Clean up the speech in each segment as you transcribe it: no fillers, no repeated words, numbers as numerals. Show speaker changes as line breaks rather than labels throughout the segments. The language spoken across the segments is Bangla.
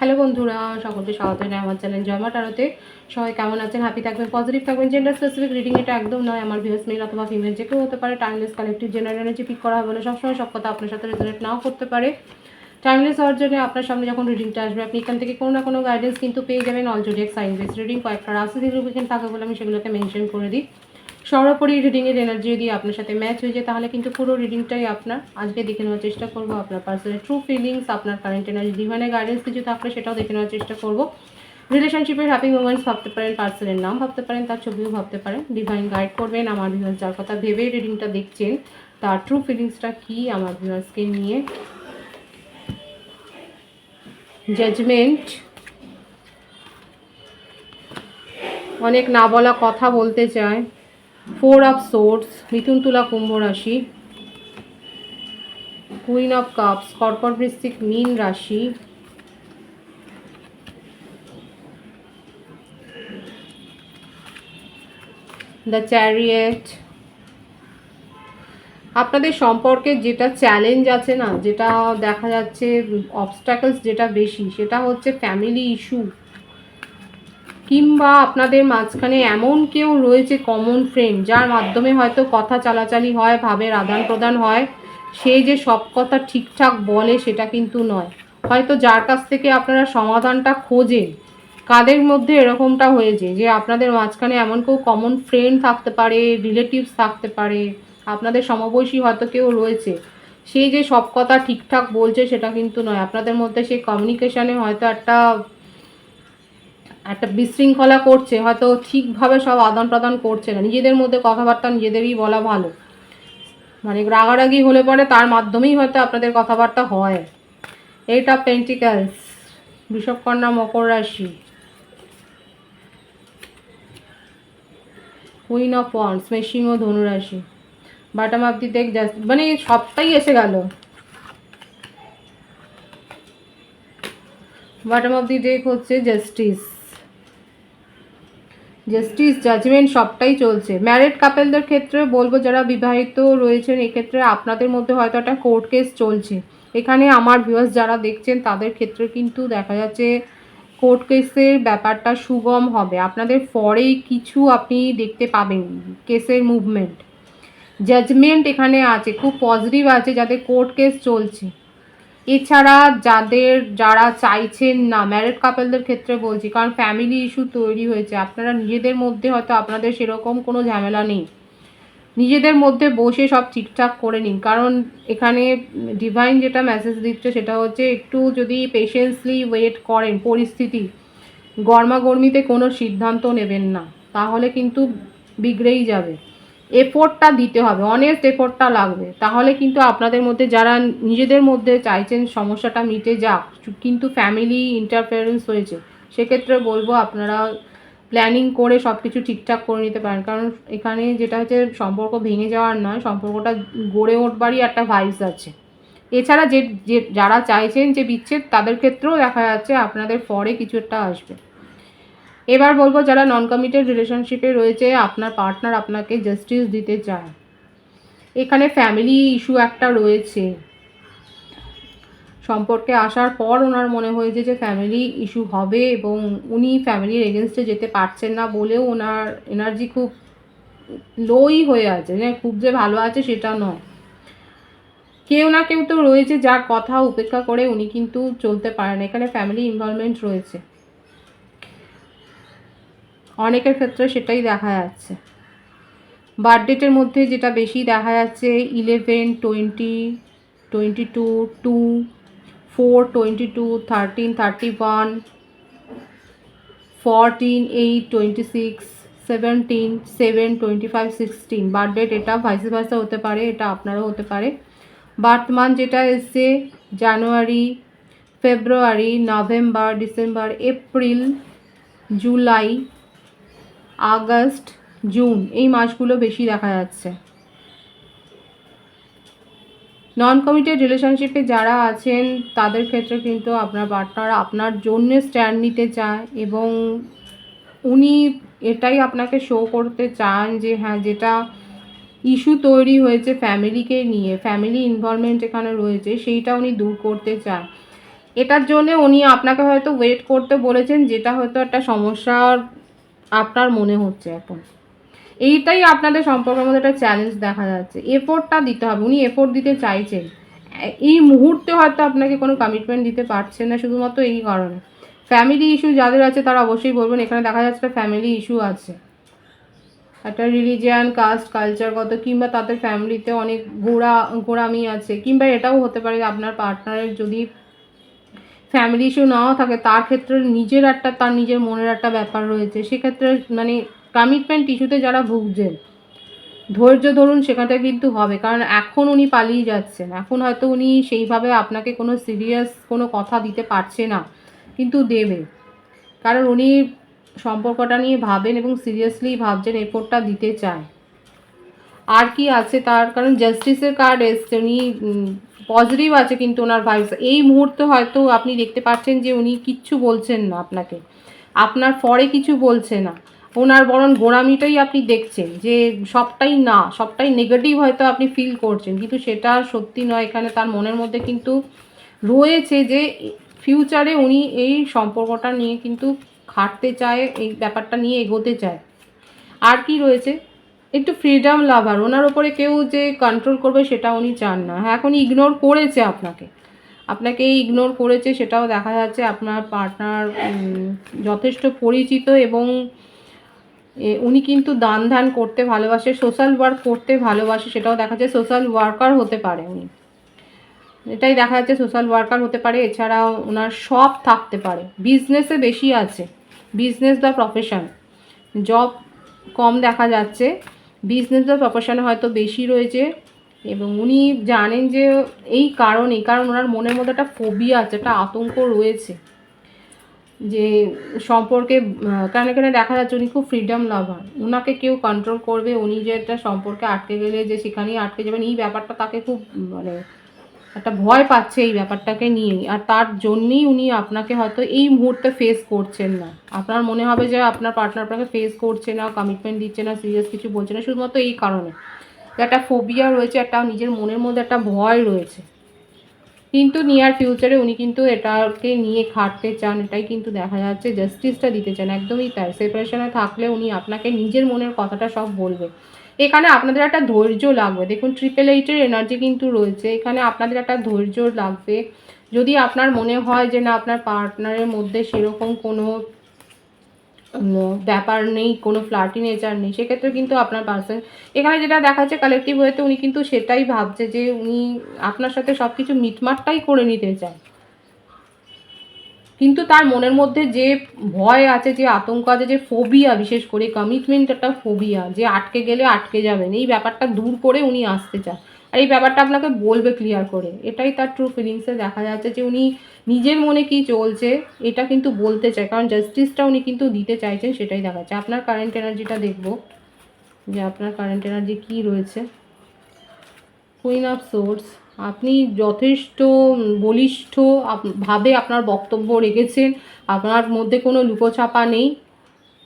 হ্যালো বন্ধুরা, সকলকে স্বাগত জানাই আমার চ্যানেল জয়মা টারোতে। সবাই কেমন আছেন? হ্যাপি থাকবেন, পজিটিভ থাকবেন। জেন্ডার স্পেসিফিক রিডিং এটা একদম নয়। আমার ভিউয়ার্স মেল অথবা ফিমেল যে কেউ হতে পারে। Timeless collective general energy pick করা হবে না। সবসময় সব কথা আপনার সাথে রেজোনেট নাও করতে পারে। টাইমলেস হওয়ার জন্য আপনার সামনে যখন রিডিংটা আসবে আপনি এখান থেকে কোনো না কোনো গাইডেন্স কিন্তু পেয়ে যাবেন। All zodiac sign base reading কয়েকটা রাশি সিগনিফিকেন্ট থাকে বলে আমি সেগুলোকে মেনশন করে দিই। সর্বোপরি রিডিংয়ের এনার্জি যদি আপনার সাথে ম্যাচ হয়ে যায় তাহলে কিন্তু পুরো রিডিংটাই আপনার। আজকে দেখে নেওয়ার চেষ্টা করব আপনার পার্সনের ট্রু ফিলিংস, আপনার কারেন্ট এনার্জি, ডিভাইনের গাইডেন্স কিছু থাকলে সেটাও দেখে নেওয়ার চেষ্টা করব। রিলেশনশিপের হ্যাপি মোমেন্টস ভাবতে পারেন, পার্সনের নাম ভাবতে পারেন, তার ছবিও ভাবতে পারেন। ডিভাইন গাইড করবেন আমার ভিউয়ার্স যার কথা ভেবে রিডিংটা দেখছেন তার ট্রু ফিলিংসটা কী আমার ভিউয়ার্সকে নিয়ে। জাজমেন্ট, অনেক না বলা কথা বলতে চায়। 4 অফ সোর্ডস, মিথুন তুলা কুম্ভ রাশি। কুইন অফ কাপস, কর্কট বৃশ্চিক মীন রাশি। দ্য চ্যারিয়েট, আপনাদের সম্পর্কে যেটা চ্যালেঞ্জ আছে না, যেটা দেখা যাচ্ছে অবস্ট্যাকলস যেটা বেশি, সেটা হচ্ছে ফ্যামিলি ইস্যু, কিংবা আপনাদের মাঝখানে এমন কেউ রয়েছে কমন ফ্রেন্ড যার মাধ্যমে হয়তো কথা চালাচালি হয়, ভাবের আদান প্রদান হয়। সে যে সব কথা ঠিকঠাক বলে সেটা কিন্তু নয়। হয়তো যার কাছ থেকে আপনারা সমাধানটা খোঁজেন, কাদের মধ্যে এরকমটা হয়েছে যে আপনাদের মাঝখানে এমন কেউ কমন ফ্রেন্ড থাকতে পারে, রিলেটিভস থাকতে পারে, আপনাদের সমবয়সী হয়তো কেউ রয়েছে। সেই যে সব কথা ঠিকঠাক বলছে সেটা কিন্তু নয়। আপনাদের মধ্যে সেই কমিউনিকেশানে হয়তো একটা বিশৃঙ্খলা করছে, হয়তো ঠিকভাবে সব আদান প্রদান করছে না। নিজেদের মধ্যে কথাবার্তা নিজেদেরই বলা ভালো, মানে রাগারাগি হলে পরে তার মাধ্যমেই হয়তো আপনাদের কথাবার্তা হয়। 8 অফ পেন্টিকলস, বৃষভকন্যা মকর রাশি। কুইন অফ ওয়ান্ডস, মেষিং ও ধনু রাশি। বাটাম অফ দি ডেক, জাস্ট মানে সবটাই এসে গেল। বটম অফ দি ডেক হচ্ছে জাস্টিস, জাজমেন্ট, সবটাই চলছে। ম্যারিড কাপেলদের ক্ষেত্রে বলবো যারা বিবাহিত রয়েছেন এক্ষেত্রে আপনাদের মধ্যে হয়তো একটা কোর্ট কেস চলছে। এখানে আমার ভিউয়ার্স যারা দেখছেন তাদের ক্ষেত্রে কিন্তু দেখা যাচ্ছে কোর্ট কেসের ব্যাপারটা সুগম হবে। আপনাদের পরেই কিছু আপনি দেখতে পাবেন কেসের মুভমেন্ট। জাজমেন্ট এখানে আছে, খুব পজিটিভ আছে যাদের কোর্ট কেস চলছে। এছাড়া যারা চাইছেন না, ম্যারিড কাপলদের ক্ষেত্রে বলছি, কারণ ফ্যামিলি ইস্যু তৈরি হয়েছে। আপনারা নিজেদের মধ্যে হয়তো আপনাদের সেরকম কোনো ঝামেলা নেই, নিজেদের মধ্যে বসে সব ঠিকঠাক করে নিন। কারণ এখানে ডিভাইন যেটা মেসেজ দিচ্ছে সেটা হচ্ছে একটু যদি পেশেন্সলি ওয়েট করেন, পরিস্থিতি গরমাগর্মিতে কোনো সিদ্ধান্ত নেবেন না, তাহলে কিন্তু বিগড়েই যাবে। এফোর্টটা দিতে হবে, অনেস্ট এফোর্টটা লাগবে, তাহলে কিন্তু আপনাদের মধ্যে যারা নিজেদের মধ্যে চাইছেন সমস্যাটা মিটে যাক, কিন্তু ফ্যামিলি ইন্টারফেয়ারেন্স হয়েছে, সেক্ষেত্রে বলবো আপনারা প্ল্যানিং করে সব কিছু ঠিকঠাক করে নিতে পারেন। কারণ এখানে যেটা হচ্ছে সম্পর্ক ভেঙে যাওয়ার নয়, সম্পর্কটা গড়ে উঠবারই একটা ভাইবস আছে। এছাড়া যারা চাইছেন যে বিচ্ছেদ, তাদের ক্ষেত্রেও দেখা যাচ্ছে আপনাদের পরে কিছু একটা আসবে। এবার বলবো যারা নন কমিটেড রিলেশনশিপে রয়েছে, আপনার পার্টনার আপনাকে জাস্টিস দিতে চায়। এখানে ফ্যামিলি ইস্যু একটা রয়েছে, সম্পর্কে আসার পর ওনার মনে হয়েছে যে ফ্যামিলি ইস্যু হবে এবং উনি ফ্যামিলির এগেনস্টে যেতে পারছেন না বলেও ওনার এনার্জি খুব লোই হয়ে আছে, খুব যে ভালো আছে সেটা নয়। কেউ না কেউ তো রয়েছে যার কথা উপেক্ষা করে উনি কিন্তু চলতে পারেন। এখানে ফ্যামিলি ইনভলভমেন্ট রয়েছে, অনেকের ক্ষেত্রে সেটাই দেখা যাচ্ছে। বার্থডেটের মধ্যে যেটা বেশি দেখা যাচ্ছে 11, 20, 22, 2, 4, 22, 13, 31, 14, 8, 26, 17, 7, 25, 16 বার্থডেট। এটা ভাইস ভার্সা হতে পারে, এটা আপনারও হতে পারে। বার্থ মান্থ যেটা এসছে January, February, November, December, April, July, August, June, এই মাসগুলো বেশি দেখা যাচ্ছে। নন কমিটেড রিলেশনশিপে যারা আছেন তাদের ক্ষেত্রে কিন্তু আপনার পার্টনার আপনার জন্য স্ট্যান্ড নিতে চায় এবং উনি এটাই আপনাকে শো করতে চান যে হ্যাঁ, যেটা ইস্যু তৈরি হয়েছে ফ্যামিলিকে নিয়ে, ফ্যামিলি ইনভলভমেন্ট এখানে রয়েছে, সেইটা উনি দূর করতে চান। এটার জন্য উনি আপনাকে হয়তো ওয়েট করতে বলেছেন, যেটা হয়তো একটা সমস্যার আপনার মনে হচ্ছে এখন। এইটাই আপনাদের সম্পর্কের মধ্যে একটা চ্যালেঞ্জ দেখা যাচ্ছে। এফোর্টটা দিতে হবে, উনি এফোর্ট দিতে চাইছেন। এই মুহূর্তে হয়তো আপনাকে কোনো কমিটমেন্ট দিতে পারছেন না, শুধুমাত্র এই কারণে। ফ্যামিলি ইস্যু যাদের আছে তারা অবশ্যই বলবেন, এখানে দেখা যাচ্ছে একটা ফ্যামিলি ইস্যু আছে, একটা রিলিজিয়ান, কাস্ট, কালচারগত, কিংবা তাদের ফ্যামিলিতে অনেক গোঁড়ামি আছে, কিংবা এটাও হতে পারে যে আপনার পার্টনারের যদি ফ্যামিলি ইস্যু নাও থাকে, তার ক্ষেত্রে তার নিজের মনের একটা ব্যাপার রয়েছে। সেক্ষেত্রে মানে কমিটমেন্ট ইস্যুতে যারা ভুগছেন, ধৈর্য ধরুন, সেখানটা কিন্তু হবে। কারণ এখন উনি পালিয়ে যাচ্ছেন, এখন হয়তো উনি সেইভাবে আপনাকে কোনো সিরিয়াস কোনো কথা দিতে পারছে না, কিন্তু দেবে। কারণ উনি সম্পর্কটা নিয়ে ভাবেন এবং সিরিয়াসলি ভাবছেন, এফোর্টটা দিতে চায়। আর কি আছে তার, কারণ জাস্টিসের কার্ড এসছে, উনি পজিটিভ আছে, কিন্তু ওনার ভাইবস এই মুহূর্তে হয়তো আপনি দেখতে পাচ্ছেন যে উনি কিচ্ছু বলছেন না আপনাকে, আপনার ফরে কিছু বলছে না। ওনার বরং গোঁড়ামিটাই আপনি দেখছেন, যে সবটাই নেগেটিভ হয়তো আপনি ফিল করছেন, কিন্তু সেটা সত্যি নয়। এখানে তার মনের মধ্যে কিন্তু রয়েছে যে ফিউচারে উনি এই সম্পর্কটা নিয়ে কিন্তু খাটতে চায়, এই ব্যাপারটা নিয়ে এগোতে চায়। আর কি রয়েছে, একটু ফ্রিডম লাভার, ওনার ওপরে কেউ যে কন্ট্রোল করবে সেটা উনি চান না। হ্যাঁ, এখন ইগনোর করেছে আপনাকে ইগনোর করেছে, সেটাও দেখা যাচ্ছে। আপনার পার্টনার যথেষ্ট পরিচিত, এবং উনি কিন্তু দান ধ্যান করতে ভালোবাসে, সোশ্যাল ওয়ার্ক করতে ভালোবাসে, সেটাও দেখা যায়। সোশ্যাল ওয়ার্কার হতে পারে উনি, এটাই দেখা যাচ্ছে, সোশ্যাল ওয়ার্কার হতে পারে। এছাড়াও ওনার শপ থাকতে পারে, বিজনেসে বেশি আছে, বিজনেস বা প্রফেশন। জব কম দেখা যাচ্ছে, বিজনেস বা প্রফেশনে হয়তো বেশি রয়েছে। এবং উনি জানেন যে কারণ ওনার মনের মধ্যে একটা ফোবিয়া আছে, একটা আতঙ্ক রয়েছে যে সম্পর্কে, কারণ এখানে দেখা যাচ্ছে উনি খুব ফ্রিডম লাভার, ওনাকে কেউ কন্ট্রোল করবে, উনি যে একটা সম্পর্কে আটকে গেলে যে সেখানেই আটকে যাবেন, এই ব্যাপারটা তাকে খুব মানে একটা ভয় পাচ্ছে এই ব্যাপারটাকে নিয়েই। আর তার জন্যেই উনি আপনাকে হয়তো এই মুহূর্তে ফেস করছেন না। আপনার মনে হবে যে আপনার পার্টনার আপনাকে ফেস করছে না, কমিটমেন্ট দিচ্ছে না, সিরিয়াস কিছু বলছে না, শুধুমাত্র এই কারণে একটা ফোবিয়া রয়েছে, একটা নিজের মনের মধ্যে একটা ভয় রয়েছে। কিন্তু নিয়ার ফিউচারে উনি কিন্তু এটাকে নিয়ে খাটতে চান, এটাই কিন্তু দেখা যাচ্ছে। জাস্টিসটা দিতে চান, একদমই তাই। সেপারেশনে থাকলে উনি আপনাকে নিজের মনের কথাটা সব বলবে। এখানে আপনাদের একটা ধৈর্য লাগবে। দেখুন, 888-এর এনার্জি কিন্তু রয়েছে, এখানে আপনাদের একটা ধৈর্য লাগবে। যদি আপনার মনে হয় যে না, আপনার পার্টনারের মধ্যে সেরকম কোনো ব্যাপার নেই, কোনো ফ্লার্টি নেচার নেই, সেক্ষেত্রে কিন্তু আপনার পার্সন এখানে যেটা দেখাচ্ছে কালেকটিভ ওয়েতে, উনি কিন্তু সেটাই ভাবছে যে উনি আপনার সাথে সব কিছু মিটমাটটাই করে নিতে চায়। কিন্তু তার মনের মধ্যে যে ভয় আছে, যে আতঙ্ক আছে, যে ফোবিয়া, বিশেষ করে কমিটমেন্ট একটা ফোবিয়া, যে আটকে গেলে আটকে যাবেন, এই ব্যাপারটা দূর করে উনি আসতে চান। আর এই ব্যাপারটা আপনাকে বলবে ক্লিয়ার করে, এটাই তার ট্রু ফিলিংসে দেখা যাচ্ছে, যে উনি নিজের মনে কি চলছে এটা কিন্তু বলতে চায়, কারণ জাস্টিসটা উনি কিন্তু দিতে চাইছেন, সেটাই দেখা যাচ্ছে। আপনার কারেন্ট এনার্জিটা দেখব, যে আপনার কারেন্ট এনার্জি কী রয়েছে। কুইন অফ সোর্স, আপনি যথেষ্ট বলিষ্ঠ ভাবে আপনার বক্তব্য রেখেছেন, আপনার মধ্যে কোনো লুকোছাপা নেই,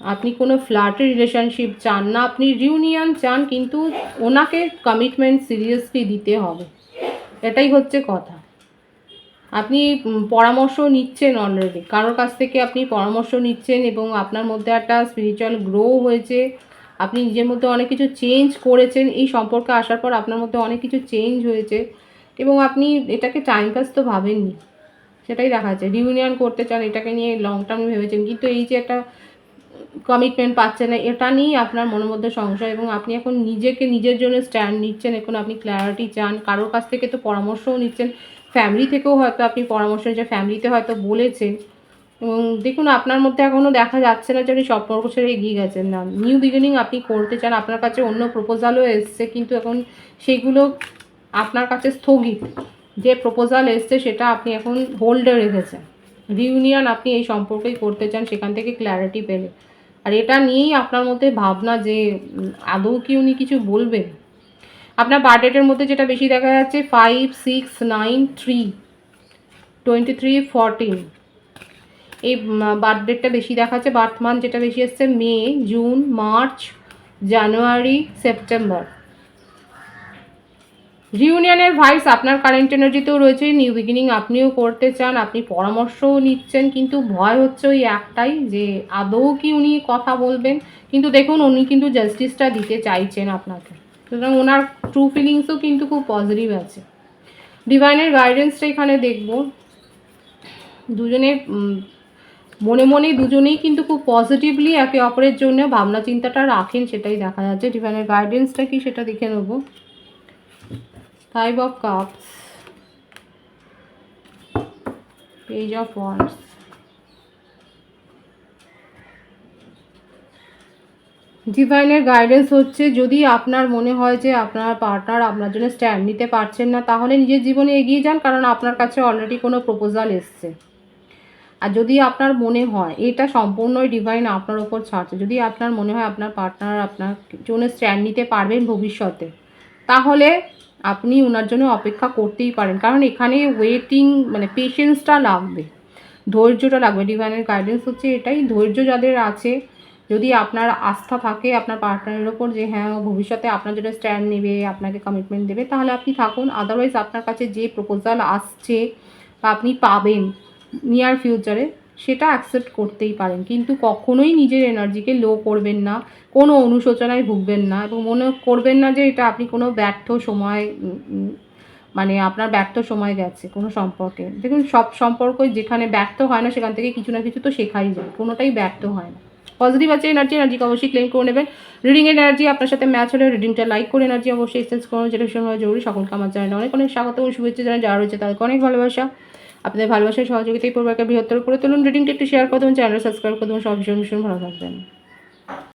আপনি কোনো ফ্ল্যাটের রিলেশনশিপ চান না, আপনি রিউনিয়ন চান, কিন্তু ওনাকে কমিটমেন্ট সিরিয়াসলি দিতে হবে, এটাই হচ্ছে কথা। আপনি পরামর্শ নিচ্ছেন অলরেডি, কারোর কাছ থেকে আপনি পরামর্শ নিচ্ছেন, এবং আপনার মধ্যে একটা স্পিরিচুয়াল গ্রো হয়েছে, আপনি নিজের মধ্যে অনেক কিছু চেঞ্জ করেছেন। এই সম্পর্কে আসার পর আপনার মধ্যে অনেক কিছু চেঞ্জ হয়েছে, এবং আপনি এটাকে টাইম পাস তো ভাবেননি, সেটাই দেখা যাচ্ছে। রিউনিয়ন করতে চান, এটাকে নিয়ে লং টার্ম ভেবেছেন, কিন্তু এই যে একটা কমিটমেন্ট পাচ্ছেন না, এটা নিয়েই আপনার মনের মধ্যে সংশয়, এবং আপনি এখন নিজের জন্য স্ট্যান্ড নিচ্ছেন। এখন আপনি ক্ল্যারিটি চান, কারোর কাছ থেকে তো পরামর্শও নিচ্ছেন, ফ্যামিলি থেকেও হয়তো আপনি পরামর্শ নিচ্ছেন, ফ্যামিলিতে হয়তো বলেছেন। এবং দেখুন, আপনার মধ্যে এখনও দেখা যাচ্ছে না যে আপনি সম্পর্ক ছেড়ে এগিয়ে গেছেন না, নিউ বিগিনিং আপনি করতে চান। আপনার কাছে অন্য প্রপোজালও এসছে, কিন্তু এখন সেগুলো আপনার কাছে স্থগিত। যে প্রপোজাল এসছে সেটা আপনি এখন হোল্ডে রেখেছেন। রিউনিয়ন আপনি এই সম্পর্কেই করতে চান, সেখান থেকে ক্ল্যারিটি পেলে। আর এটা নিয়েই আপনার মধ্যে ভাবনা যে আদৌ কি উনি কিছু বলবেন। আপনার বার্থ ডেটের মধ্যে যেটা বেশি দেখা যাচ্ছে 5, 6, 9, 3, 23, 14, এই বার্থ ডেটটা বেশি দেখাচ্ছে। বার্থ মান্থ যেটা বেশি আসছে মে, জুন, মার্চ, জানুয়ারি, সেপ্টেম্বর। রিউনিয়নের ভাইস আপনার কারেন্ট এনার্জিতেও রয়েছে, নিউ বিগিনিং আপনিও করতে চান, আপনি পরামর্শও নিচ্ছেন, কিন্তু ভয় হচ্ছে ওই একটাই যে আদৌ কি উনি কথা বলবেন। কিন্তু দেখুন উনি কিন্তু জাস্টিসটা দিতে চাইছেন আপনাকে, সুতরাং ওনার ট্রু ফিলিংসও কিন্তু খুব পজিটিভ আছে। ডিভাইনের গাইডেন্সটা এখানে দেখব, দুজনের মনে মনে দুজনেই কিন্তু খুব পজিটিভলি একে অপরের জন্য ভাবনা চিন্তাটা রাখেন, সেটাই দেখা যাচ্ছে। ডিভাইনের গাইডেন্সটা কি সেটা দেখে নেব। 5 of Cups, Page of Wands, ডিভাইনের গাইডেন্স হচ্ছে যদি আপনার মনে হয় যে আপনার পার্টনার আপনার জন্য স্ট্যান্ড নিতে পারছেন না, তাহলে নিজের জীবনে এগিয়ে যান, কারণ আপনার কাছে অলরেডি কোনো প্রপোজাল এসছে। আর যদি আপনার মনে হয়, এটা সম্পূর্ণই ডিভাইন আপনার ওপর ছাড়ছে, যদি আপনার মনে হয় আপনার পার্টনার আপনার জন্য স্ট্যান্ড নিতে পারবেন ভবিষ্যতে, তাহলে আপনি ওনার জন্য অপেক্ষা করতেই পারেন, কারণ এখানে ওয়েটিং মানে পেশেন্সটা লাগবে, ধৈর্যটা লাগবে। ডিভাইনের গাইডেন্স হচ্ছে এটাই, ধৈর্য যাদের আছে, যদি আপনার আস্থা থাকে আপনার পার্টনারের ওপর যে হ্যাঁ ভবিষ্যতে আপনার জন্য স্ট্যান্ড নেবে, আপনাকে কমিটমেন্ট দেবে, তাহলে আপনি থাকুন। আদারওয়াইজ আপনার কাছে যে প্রপোজাল আসছে বা আপনি পাবেন নিয়ার ফিউচারে, সেটা অ্যাকসেপ্ট করতেই পারেন, কিন্তু কখনোই নিজের এনার্জিকে লো করবেন না, কোনো অনুশোচনায় ভুগবেন না, এবং মনে করবেন না যে এটা আপনি কোনো ব্যর্থ সময় মানে আপনার ব্যর্থ সময় গেছে কোনো সম্পর্কে। দেখুন সব সম্পর্কই যেখানে ব্যর্থ হয় না সেখান থেকে কিছু না কিছু তো শেখাই যায়, কোনোটাই ব্যর্থ হয় না। পজিটিভ আছে এনার্জিকে অবশ্যই ক্লেম করে নেবেন। রিডিং এনার্জি আপনার সাথে ম্যাচ হলে রিডিংটা লাইক করে এনার্জি অবশ্যই এক্সচেঞ্জ করুন, যেটা সময় জরুরি। সকলকে আমার জানানো অনেক অনেক স্বাগত এবং শুভেচ্ছা জানাই, যারা রয়েছে তাদেরকে অনেক ভালোবাসা। আপনাদের ভালোবাসার সহযোগিতায় পরিবারকে বৃহত্তর করে তুলুন। রিডিংটা একটু শেয়ার করে দেবেন, চ্যানেল সাবস্ক্রাইব করে দেবেন, সব ভীষণ ভীষণ ভালো থাকবেন।